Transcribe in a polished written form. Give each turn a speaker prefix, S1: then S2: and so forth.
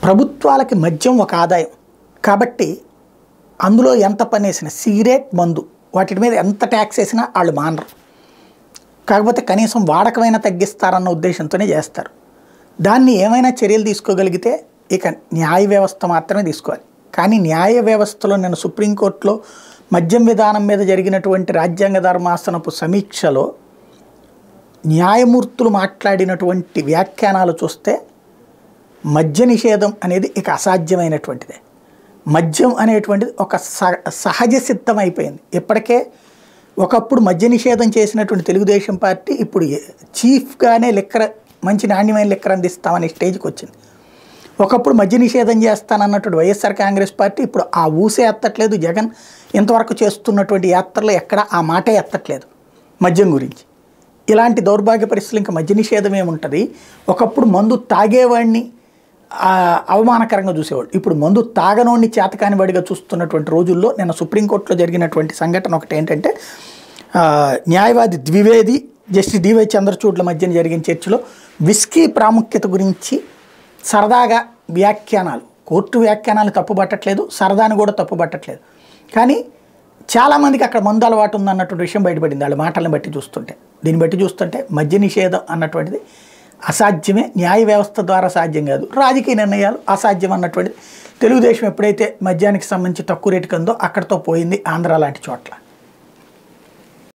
S1: ప్రభుత్వాలకి మద్యం ఒక ఆదాయం కాబట్టి అందులో ఎంత పనేసిన సిగరెట్ మందు వాటి మీద ఎంత ట్యాక్స్ వేసినా వాళ్ళు మానరు. కాకపోతే కనీసం వాడకమైనా తగ్గిస్తారన్న ఉద్దేశంతోనే చేస్తారు. దాన్ని ఏమైనా చర్యలు తీసుకోగలిగితే ఇక న్యాయ వ్యవస్థ మాత్రమే తీసుకోవాలి. కానీ న్యాయ వ్యవస్థలో నేను సుప్రీంకోర్టులో మద్యం విధానం మీద జరిగినటువంటి రాజ్యాంగ ధర్మాసనపు సమీక్షలో న్యాయమూర్తులు మాట్లాడినటువంటి వ్యాఖ్యానాలు చూస్తే మద్య నిషేధం అనేది ఇక అసాధ్యమైనటువంటిదే. మద్యం అనేటువంటిది ఒక సహజ సిద్ధం అయిపోయింది. ఇప్పటికే ఒకప్పుడు మద్య నిషేధం చేసినటువంటి తెలుగుదేశం పార్టీ ఇప్పుడు చీఫ్గానే లిక్కర్ మంచి నాణ్యమైన లిక్కర్ అందిస్తామనే స్టేజ్కి వచ్చింది. ఒకప్పుడు మద్య నిషేధం చేస్తానన్నటువంటి వైఎస్ఆర్ కాంగ్రెస్ పార్టీ ఇప్పుడు ఆ ఊసే ఎత్తట్లేదు. జగన్ ఇంతవరకు చేస్తున్నటువంటి యాత్రలో ఎక్కడ ఆ మాటే ఎత్తట్లేదు మద్యం గురించి. ఇలాంటి దౌర్భాగ్య పరిస్థితులు ఇంకా మద్య నిషేధం ఏముంటుంది. ఒకప్పుడు మందు తాగేవాడిని అవమానకరంగా చూసేవాడు, ఇప్పుడు మందు తాగనోడిని చేతకాని వాడిగా చూస్తున్నటువంటి రోజుల్లో నిన్న సుప్రీంకోర్టులో జరిగినటువంటి సంఘటన ఒకటి ఏంటంటే, న్యాయవాది ద్వివేది జస్టిస్ డివై చంద్రచూడ్ల మధ్యన జరిగిన చర్చలో విస్కీ ప్రాముఖ్యత గురించి సరదాగా వ్యాఖ్యానాలు, కోర్టు వ్యాఖ్యానాలు తప్పుపట్టట్లేదు, సరదాని కూడా తప్పుపట్టట్లేదు. కానీ చాలామందికి అక్కడ మందు అలవాటు ఉందన్నటువంటి విషయం బయటపడింది వాళ్ళ మాటలను బట్టి చూస్తుంటే. దీన్ని బట్టి చూస్తుంటే మద్య నిషేధం అన్నటువంటిది అసాధ్యమే, న్యాయ వ్యవస్థ ద్వారా సాధ్యం కాదు, రాజకీయ నిర్ణయాలు అసాధ్యం అన్నటువంటిది తెలుగుదేశం ఎప్పుడైతే మద్యానికి సంబంధించి తక్కువ రేటుకు ఉందో అక్కడితో పోయింది ఆంధ్ర లాంటి చోట్ల.